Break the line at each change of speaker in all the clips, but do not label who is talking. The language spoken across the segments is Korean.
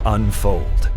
unfold.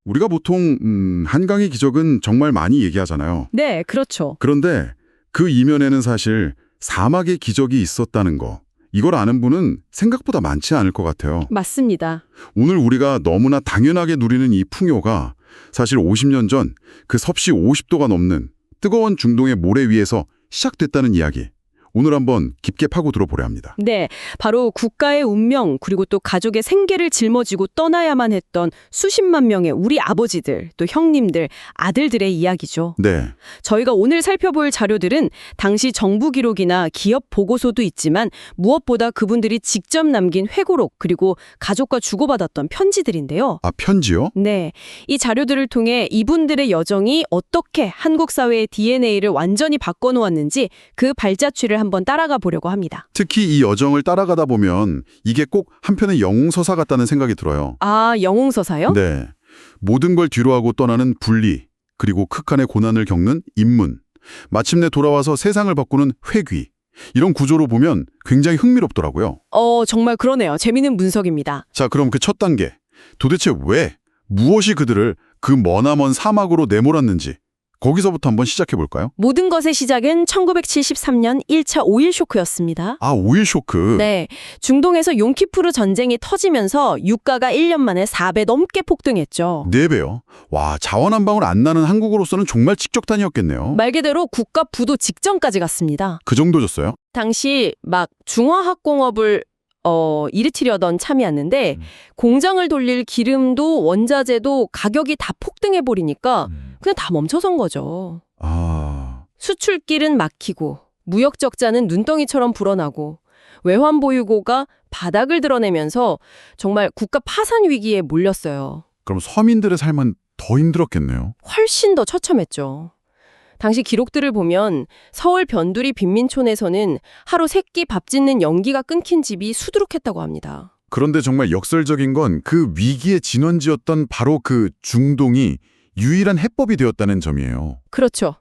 우리가 보통 한강의 기적은 정말 많이 얘기하잖아요.
네, 그렇죠.
그런데 그 이면에는 사실 사막의 기적이 있었다는 거. 이걸 아는 분은 생각보다 많지 않을 것 같아요.
맞습니다.
오늘 우리가 너무나 당연하게 누리는 이 풍요가 사실 50년 전 그 섭씨 50도가 넘는 뜨거운 중동의 모래 위에서 시작됐다는 이야기. 오늘 한번 깊게 파고 들어보려 합니다.
네, 바로 국가의 운명 그리고 또 가족의 생계를 짊어지고 떠나야만 했던 수십만 명의 우리 아버지들, 또 형님들, 아들들의 이야기죠.
네,
저희가 오늘 살펴볼 자료들은 당시 정부 기록이나 기업 보고서도 있지만 무엇보다 그분들이 직접 남긴 회고록 그리고 가족과 주고받았던 편지들인데요.
아 편지요?
네, 이 자료들을 통해 이분들의 여정이 어떻게 한국 사회의 DNA를 완전히 바꿔놓았는지 그 발자취를 한번 따라가 보려고 합니다.
특히 이 여정을 따라가다 보면 이게 꼭 한편의 영웅서사 같다는 생각이 들어요.
아, 영웅서사요?
네, 모든 걸 뒤로하고 떠나는 분리, 그리고 극한의 고난을 겪는 인문, 마침내 돌아와서 세상을 바꾸는 회귀. 이런 구조로 보면 굉장히 흥미롭더라고요.
정말 그러네요. 재미있는 분석입니다.
자, 그럼 그 첫 단계. 도대체 왜, 무엇이 그들을 그 머나먼 사막으로 내몰았는지 거기서부터 한번 시작해 볼까요?
모든 것의 시작은 1973년 1차 오일 쇼크였습니다.
아, 오일 쇼크.
네, 중동에서 용키푸르 전쟁이 터지면서 유가가 1년 만에 4배 넘게 폭등했죠.
4배요. 와, 자원 한 방울 안 나는 한국으로서는 정말 직격탄이었겠네요.
말 그대로 국가 부도 직전까지 갔습니다.
그 정도였어요?
당시 막 중화학공업을 일으키려던 참이었는데 공장을 돌릴 기름도 원자재도 가격이 다 폭등해버리니까 그냥 다 멈춰선 거죠.
아,
수출길은 막히고 무역 적자는 눈덩이처럼 불어나고 외환 보유고가 바닥을 드러내면서 정말 국가 파산 위기에 몰렸어요.
그럼 서민들의 삶은 더 힘들었겠네요.
훨씬 더 처참했죠. 당시 기록들을 보면 서울 변두리 빈민촌에서는 하루 3끼 밥 짓는 연기가 끊긴 집이 수두룩했다고 합니다.
그런데 정말 역설적인 건 그 위기의 진원지였던 바로 그 중동이 유일한 해법이 되었다는 점이에요.
그렇죠.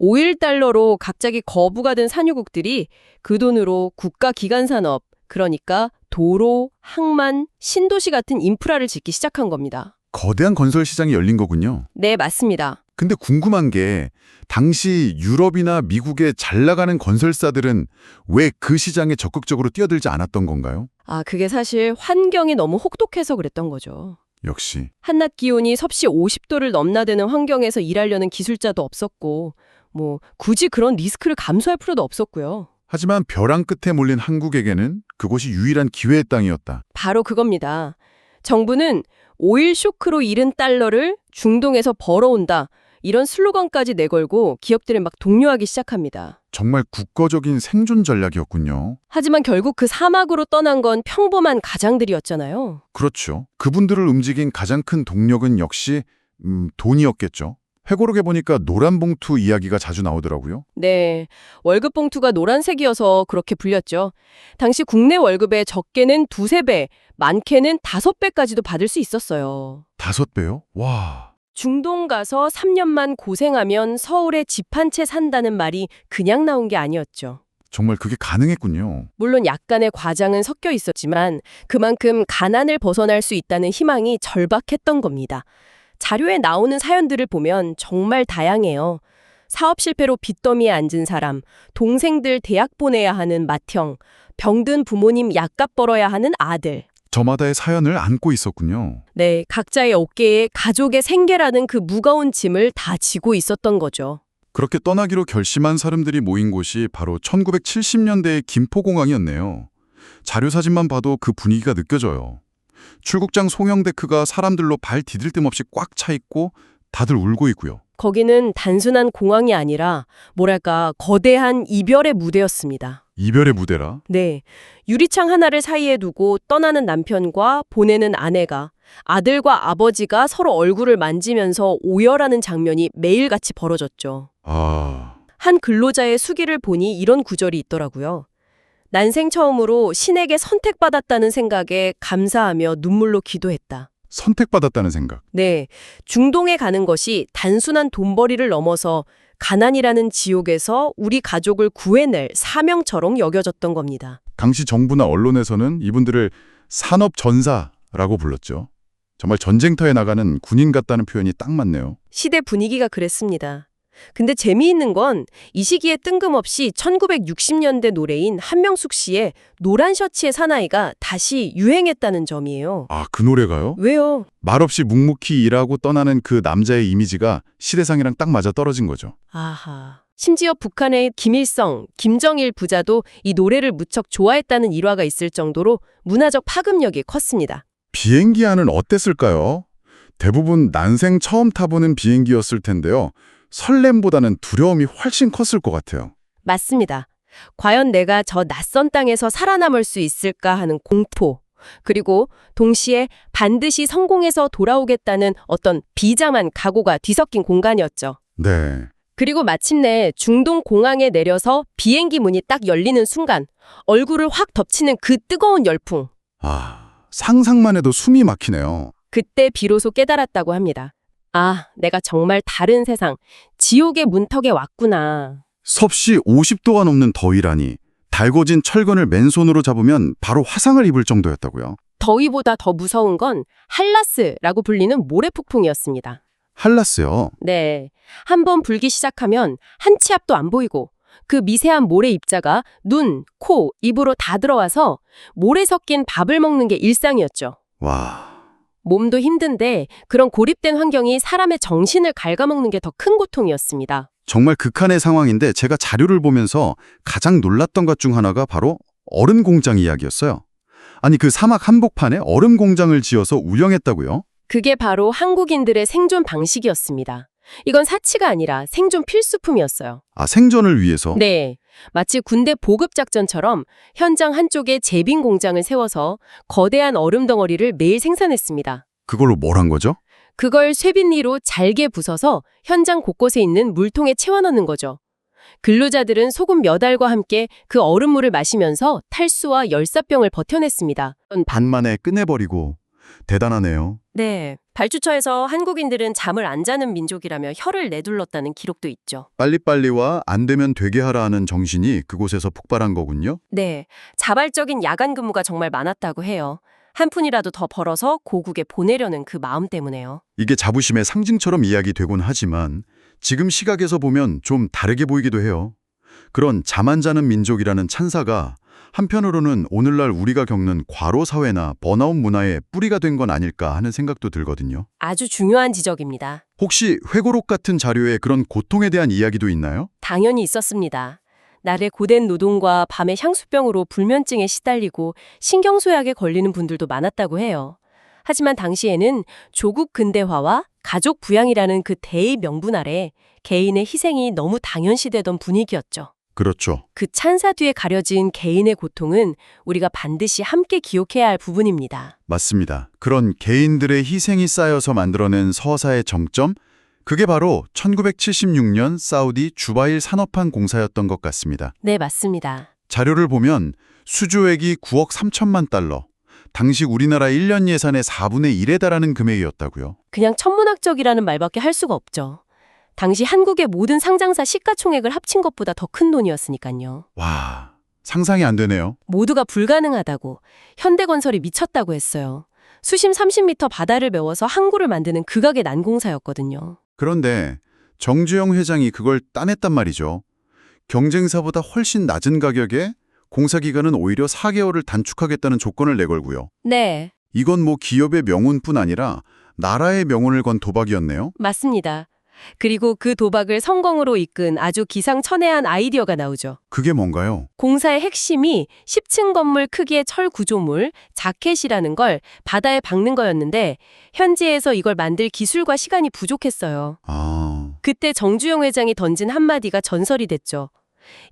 5일 달러로 갑자기 거부가 된 산유국들이 그 돈으로 국가 기간 산업, 그러니까 도로, 항만, 신도시 같은 인프라를 짓기 시작한 겁니다.
거대한 건설 시장이 열린 거군요.
네, 맞습니다.
근데 궁금한 게 당시 유럽이나 미국의 잘 나가는 건설사들은 왜 그 시장에 적극적으로 뛰어들지 않았던 건가요?
아, 그게 사실 환경이 너무 혹독해서 그랬던 거죠.
역시.
한낮 기온이 섭씨 50도를 넘나드는 환경에서 일하려는 기술자도 없었고 굳이 그런 리스크를 감수할 필요도 없었고요.
하지만 벼랑 끝에 몰린 한국에게는 그곳이 유일한 기회의 땅이었다.
바로 그겁니다. 정부는 오일 쇼크로 잃은 달러를 중동에서 벌어온다. 이런 슬로건까지 내걸고 기업들을 막 독려하기 시작합니다.
정말 국가적인 생존 전략이었군요.
하지만 결국 그 사막으로 떠난 건 평범한 가장들이었잖아요.
그렇죠. 그분들을 움직인 가장 큰 동력은 역시 돈이었겠죠. 회고록에 보니까 노란 봉투 이야기가 자주 나오더라고요.
네, 월급 봉투가 노란색이어서 그렇게 불렸죠. 당시 국내 월급의 적게는 2~3배, 많게는 5배까지도 받을 수 있었어요.
5배요? 와.
중동 가서 3년만 고생하면 서울에 집 한 채 산다는 말이 그냥 나온 게 아니었죠.
정말 그게 가능했군요.
물론 약간의 과장은 섞여 있었지만 그만큼 가난을 벗어날 수 있다는 희망이 절박했던 겁니다. 자료에 나오는 사연들을 보면 정말 다양해요. 사업 실패로 빚더미에 앉은 사람, 동생들 대학 보내야 하는 맏형, 병든 부모님 약값 벌어야 하는 아들.
저마다의 사연을 안고 있었군요.
네, 각자의 어깨에 가족의 생계라는 그 무거운 짐을 다 지고 있었던 거죠.
그렇게 떠나기로 결심한 사람들이 모인 곳이 바로 1970년대의 김포공항이었네요. 자료 사진만 봐도 그 분위기가 느껴져요. 출국장 송영데크가 사람들로 발 디딜 틈 없이 꽉 차 있고 다들 울고 있고요.
거기는 단순한 공항이 아니라 뭐랄까 거대한 이별의 무대였습니다.
이별의 무대라?
네, 유리창 하나를 사이에 두고 떠나는 남편과 보내는 아내가 아들과 아버지가 서로 얼굴을 만지면서 오열하는 장면이 매일같이 벌어졌죠.
아...
한 근로자의 수기를 보니 이런 구절이 있더라고요. 난생 처음으로 신에게 선택받았다는 생각에 감사하며 눈물로 기도했다.
선택받았다는 생각.
네, 중동에 가는 것이 단순한 돈벌이를 넘어서 가난이라는 지옥에서 우리 가족을 구해낼 사명처럼 여겨졌던 겁니다.
당시 정부나 언론에서는 이분들을 산업전사라고 불렀죠. 정말 전쟁터에 나가는 군인 같다는 표현이 딱 맞네요.
시대 분위기가 그랬습니다. 근데 재미있는 건 이 시기에 뜬금없이 1960년대 노래인 한명숙 씨의 노란 셔츠의 사나이가 다시 유행했다는 점이에요.
아, 그 노래가요?
왜요?
말없이 묵묵히 일하고 떠나는 그 남자의 이미지가 시대상이랑 딱 맞아 떨어진 거죠.
아하. 심지어 북한의 김일성, 김정일 부자도 이 노래를 무척 좋아했다는 일화가 있을 정도로 문화적 파급력이 컸습니다.
비행기 안은 어땠을까요? 대부분 난생 처음 타보는 비행기였을 텐데요. 설렘보다는 두려움이 훨씬 컸을 것 같아요.
맞습니다. 과연 내가 저 낯선 땅에서 살아남을 수 있을까 하는 공포, 그리고 동시에 반드시 성공해서 돌아오겠다는 어떤 비장한 각오가 뒤섞인 공간이었죠.
네.
그리고 마침내 중동 공항에 내려서 비행기 문이 딱 열리는 순간 얼굴을 확 덮치는 그 뜨거운 열풍.
아, 상상만 해도 숨이 막히네요.
그때 비로소 깨달았다고 합니다. 아, 내가 정말 다른 세상, 지옥의 문턱에 왔구나.
섭씨 50도가 넘는 더위라니 달궈진 철근을 맨손으로 잡으면 바로 화상을 입을 정도였다고요.
더위보다 더 무서운 건 한라스라고 불리는 모래폭풍이었습니다.
한라스요.
네, 한번 불기 시작하면 한 치 앞도 안 보이고 그 미세한 모래 입자가 눈, 코, 입으로 다 들어와서 모래 섞인 밥을 먹는 게 일상이었죠.
와,
몸도 힘든데 그런 고립된 환경이 사람의 정신을 갉아먹는 게 더 큰 고통이었습니다.
정말 극한의 상황인데 제가 자료를 보면서 가장 놀랐던 것 중 하나가 바로 얼음 공장 이야기였어요. 아니, 그 사막 한복판에 얼음 공장을 지어서 운영했다고요?
그게 바로 한국인들의 생존 방식이었습니다. 이건 사치가 아니라 생존 필수품이었어요.
아, 생존을 위해서?
네, 마치 군대 보급작전처럼 현장 한쪽에 제빙 공장을 세워서 거대한 얼음 덩어리를 매일 생산했습니다.
그걸로 뭘 한 거죠?
그걸 쇠빈리로 잘게 부숴서 현장 곳곳에 있는 물통에 채워넣는 거죠. 근로자들은 소금 몇 알과 함께 그 얼음물을 마시면서 탈수와 열사병을 버텨냈습니다.
반만에 끝내버리고 대단하네요.
네, 발주처에서 한국인들은 잠을 안 자는 민족이라며 혀를 내둘렀다는 기록도 있죠.
빨리빨리와 안 되면 되게 하라 하는 정신이 그곳에서 폭발한 거군요.
네, 자발적인 야간 근무가 정말 많았다고 해요. 한 푼이라도 더 벌어서 고국에 보내려는 그 마음 때문에요.
이게 자부심의 상징처럼 이야기되곤 하지만 지금 시각에서 보면 좀 다르게 보이기도 해요. 그런 잠 안 자는 민족이라는 찬사가 한편으로는 오늘날 우리가 겪는 과로 사회나 번아웃 문화의 뿌리가 된 건 아닐까 하는 생각도 들거든요.
아주 중요한 지적입니다.
혹시 회고록 같은 자료에 그런 고통에 대한 이야기도 있나요?
당연히 있었습니다. 날의 고된 노동과 밤의 향수병으로 불면증에 시달리고 신경쇠약에 걸리는 분들도 많았다고 해요. 하지만 당시에는 조국 근대화와 가족 부양이라는 그 대의 명분 아래 개인의 희생이 너무 당연시되던 분위기였죠.
그렇죠.
그 찬사 뒤에 가려진 개인의 고통은 우리가 반드시 함께 기억해야 할 부분입니다.
맞습니다. 그런 개인들의 희생이 쌓여서 만들어낸 서사의 정점? 그게 바로 1976년 사우디 주바일 산업한 공사였던 것 같습니다.
네, 맞습니다.
자료를 보면 수주액이 9억 3천만 달러, 당시 우리나라 1년 예산의 4분의 1에 달하는 금액이었다고요.
그냥 천문학적이라는 말밖에 할 수가 없죠. 당시 한국의 모든 상장사 시가총액을 합친 것보다 더 큰 돈이었으니까요.
와, 상상이 안 되네요.
모두가 불가능하다고, 현대건설이 미쳤다고 했어요. 수심 30m 바다를 메워서 항구를 만드는 극악의 난공사였거든요.
그런데 정주영 회장이 그걸 따냈단 말이죠. 경쟁사보다 훨씬 낮은 가격에 공사 기간은 오히려 4개월을 단축하겠다는 조건을 내걸고요.
네,
이건 뭐 기업의 명운뿐 아니라 나라의 명운을 건 도박이었네요.
맞습니다. 그리고 그 도박을 성공으로 이끈 아주 기상천외한 아이디어가 나오죠.
그게 뭔가요?
공사의 핵심이 10층 건물 크기의 철 구조물, 자켓이라는 걸 바다에 박는 거였는데 현지에서 이걸 만들 기술과 시간이 부족했어요.
아,
그때 정주영 회장이 던진 한마디가 전설이 됐죠.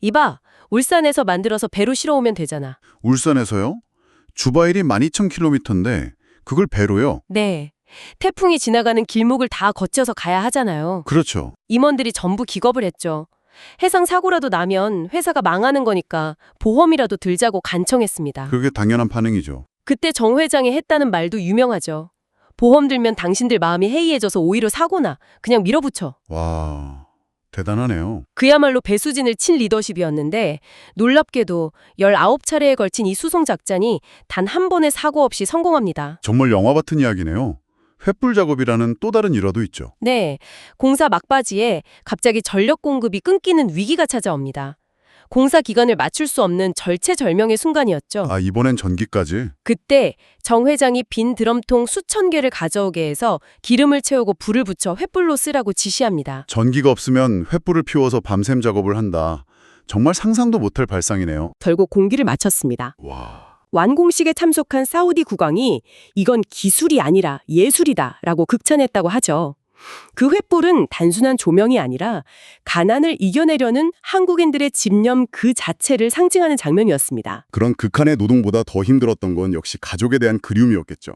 이봐, 울산에서 만들어서 배로 실어오면 되잖아.
울산에서요? 주바일이 12,000km인데 그걸 배로요?
네. 태풍이 지나가는 길목을 다 거쳐서 가야 하잖아요.
그렇죠.
임원들이 전부 기겁을 했죠. 해상 사고라도 나면 회사가 망하는 거니까 보험이라도 들자고 간청했습니다.
그게 당연한 반응이죠.
그때 정 회장이 했다는 말도 유명하죠. 보험 들면 당신들 마음이 해이해져서 오히려 사고나 그냥 밀어붙여.
와, 대단하네요.
그야말로 배수진을 친 리더십이었는데 놀랍게도 19차례에 걸친 이 수송 작전이 단 한 번의 사고 없이 성공합니다.
정말 영화 같은 이야기네요. 횃불 작업이라는 또 다른 일화도 있죠.
네, 공사 막바지에 갑자기 전력 공급이 끊기는 위기가 찾아옵니다. 공사 기간을 맞출 수 없는 절체절명의 순간이었죠.
아, 이번엔 전기까지?
그때 정 회장이 빈 드럼통 수천 개를 가져오게 해서 기름을 채우고 불을 붙여 횃불로 쓰라고 지시합니다.
전기가 없으면 횃불을 피워서 밤샘 작업을 한다. 정말 상상도 못할 발상이네요.
결국 공기를 마쳤습니다.
와,
완공식에 참석한 사우디 국왕이 이건 기술이 아니라 예술이다라고 극찬했다고 하죠. 그 횃불은 단순한 조명이 아니라 가난을 이겨내려는 한국인들의 집념 그 자체를 상징하는 장면이었습니다.
그런 극한의 노동보다 더 힘들었던 건 역시 가족에 대한 그리움이었겠죠.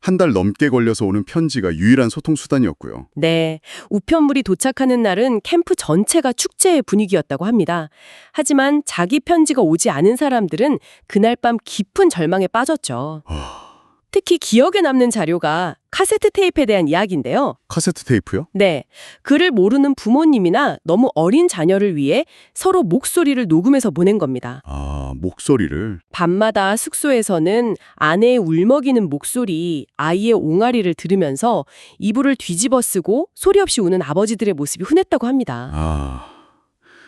한 달 넘게 걸려서 오는 편지가 유일한 소통 수단이었고요.
네, 우편물이 도착하는 날은 캠프 전체가 축제의 분위기였다고 합니다. 하지만 자기 편지가 오지 않은 사람들은 그날 밤 깊은 절망에 빠졌죠. 특히 기억에 남는 자료가 카세트 테이프에 대한 이야기인데요.
카세트 테이프요?
네, 글을 모르는 부모님이나 너무 어린 자녀를 위해 서로 목소리를 녹음해서 보낸 겁니다.
아, 목소리를.
밤마다 숙소에서는 아내의 울먹이는 목소리, 아이의 옹알이를 들으면서 이불을 뒤집어 쓰고 소리 없이 우는 아버지들의 모습이 흔했다고 합니다.
아,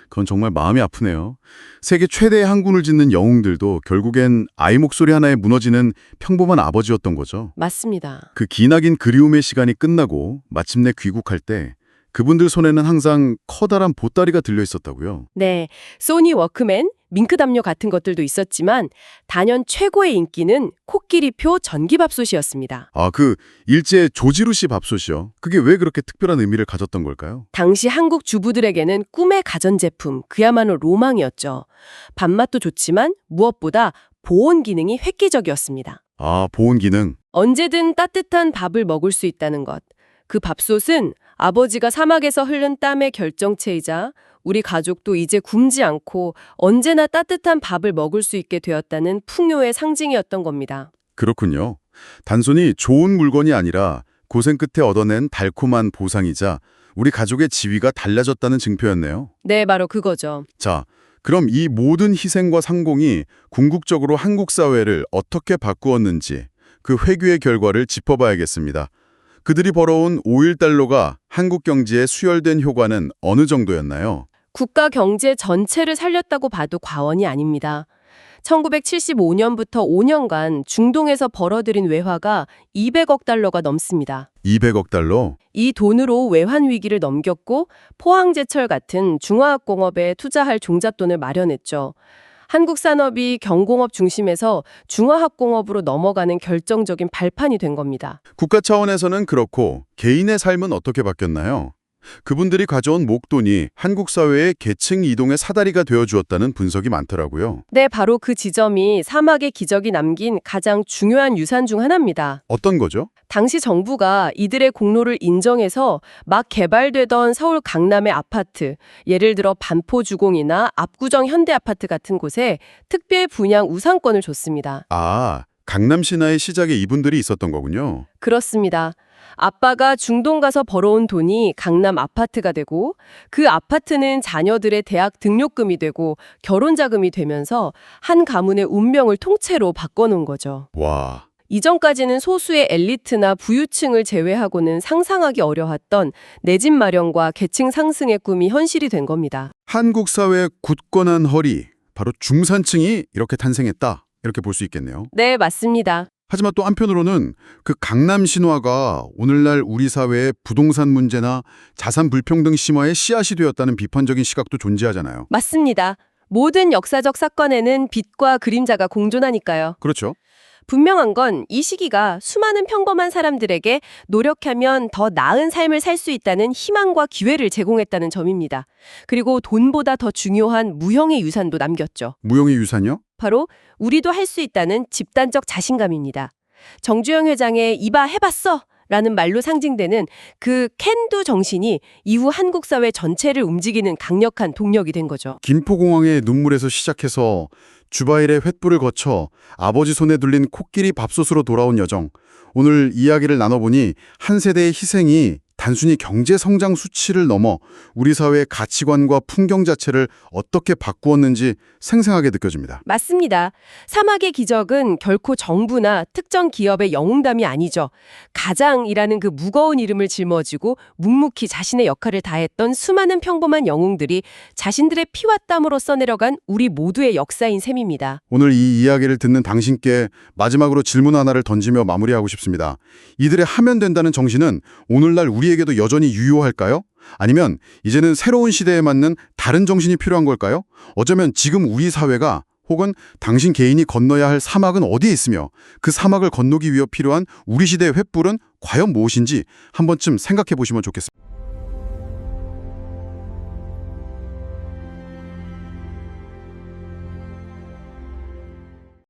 그건 정말 마음이 아프네요. 세계 최대의 항군을 짓는 영웅들도 결국엔 아이 목소리 하나에 무너지는 평범한 아버지였던 거죠.
맞습니다.
그 기나긴 그리움의 시간이 끝나고 마침내 귀국할 때 그분들 손에는 항상 커다란 보따리가 들려 있었다고요.
네, 소니 워크맨, 밍크 담요 같은 것들도 있었지만 단연 최고의 인기는 코끼리표 전기밥솥이었습니다.
아, 그 일제 조지루 씨 밥솥이요. 그게 왜 그렇게 특별한 의미를 가졌던 걸까요?
당시 한국 주부들에게는 꿈의 가전제품, 그야말로 로망이었죠. 밥맛도 좋지만 무엇보다 보온 기능이 획기적이었습니다.
아, 보온 기능.
언제든 따뜻한 밥을 먹을 수 있다는 것. 그 밥솥은 아버지가 사막에서 흐른 땀의 결정체이자 우리 가족도 이제 굶지 않고 언제나 따뜻한 밥을 먹을 수 있게 되었다는 풍요의 상징이었던 겁니다.
그렇군요. 단순히 좋은 물건이 아니라 고생 끝에 얻어낸 달콤한 보상이자 우리 가족의 지위가 달라졌다는 증표였네요.
네, 바로 그거죠.
자, 그럼 이 모든 희생과 상공이 궁극적으로 한국 사회를 어떻게 바꾸었는지 그 회귀의 결과를 짚어봐야겠습니다. 그들이 벌어온 5.1달러가 한국 경제에 수혈된 효과는 어느 정도였나요?
국가 경제 전체를 살렸다고 봐도 과언이 아닙니다. 1975년부터 5년간 중동에서 벌어들인 외화가 200억 달러가 넘습니다.
200억 달러?
이 돈으로 외환 위기를 넘겼고 포항제철 같은 중화학공업에 투자할 종잣돈을 마련했죠. 한국 산업이 경공업 중심에서 중화학공업으로 넘어가는 결정적인 발판이 된 겁니다.
국가 차원에서는 그렇고 개인의 삶은 어떻게 바뀌었나요? 그분들이 가져온 목돈이 한국 사회의 계층 이동의 사다리가 되어주었다는 분석이 많더라고요.
네, 바로 그 지점이 사막의 기적이 남긴 가장 중요한 유산 중 하나입니다.
어떤 거죠?
당시 정부가 이들의 공로를 인정해서 막 개발되던 서울 강남의 아파트, 예를 들어 반포주공이나 압구정 현대아파트 같은 곳에 특별 분양 우상권을 줬습니다.
아, 강남 신화의 시작에 이분들이 있었던 거군요.
그렇습니다. 아빠가 중동 가서 벌어온 돈이 강남 아파트가 되고 그 아파트는 자녀들의 대학 등록금이 되고 결혼 자금이 되면서 한 가문의 운명을 통째로 바꿔놓은 거죠.
와,
이전까지는 소수의 엘리트나 부유층을 제외하고는 상상하기 어려웠던 내 집 마련과 계층 상승의 꿈이 현실이 된 겁니다.
한국 사회의 굳건한 허리, 바로 중산층이 이렇게 탄생했다. 이렇게 볼 수 있겠네요.
네, 맞습니다.
하지만 또 한편으로는 그 강남 신화가 오늘날 우리 사회의 부동산 문제나 자산 불평등 심화의 씨앗이 되었다는 비판적인 시각도 존재하잖아요.
맞습니다. 모든 역사적 사건에는 빛과 그림자가 공존하니까요.
그렇죠.
분명한 건 이 시기가 수많은 평범한 사람들에게 노력하면 더 나은 삶을 살 수 있다는 희망과 기회를 제공했다는 점입니다. 그리고 돈보다 더 중요한 무형의 유산도 남겼죠.
무형의 유산이요?
바로 우리도 할 수 있다는 집단적 자신감입니다. 정주영 회장의 이봐 해봤어! 라는 말로 상징되는 그 캔두 정신이 이후 한국 사회 전체를 움직이는 강력한 동력이 된 거죠.
김포공항의 눈물에서 시작해서 주바일의 횃불을 거쳐 아버지 손에 둘린 코끼리 밥솥으로 돌아온 여정. 오늘 이야기를 나눠보니 한 세대의 희생이 단순히 경제 성장 수치를 넘어 우리 사회의 가치관과 풍경 자체를 어떻게 바꾸었는지 생생하게 느껴집니다.
맞습니다. 사막의 기적은 결코 정부나 특정 기업의 영웅담이 아니죠. 가장이라는 그 무거운 이름을 짊어지고 묵묵히 자신의 역할을 다했던 수많은 평범한 영웅들이 자신들의 피와 땀으로 써내려간 우리 모두의 역사인 셈입니다.
오늘 이 이야기를 듣는 당신께 마지막으로 질문 하나를 던지며 마무리하고 싶습니다. 이들의 하면 된다는 정신은 오늘날 우리에게도 여전히 유효할까요? 아니면 이제는 새로운 시대에 맞는 다른 정신이 필요한 걸까요? 어쩌면 지금 우리 사회가 혹은 당신 개인이 건너야 할 사막은 어디에 있으며 그 사막을 건너기 위해 필요한 우리 시대의 횃불은 과연 무엇인지 한 번쯤 생각해 보시면 좋겠습니다.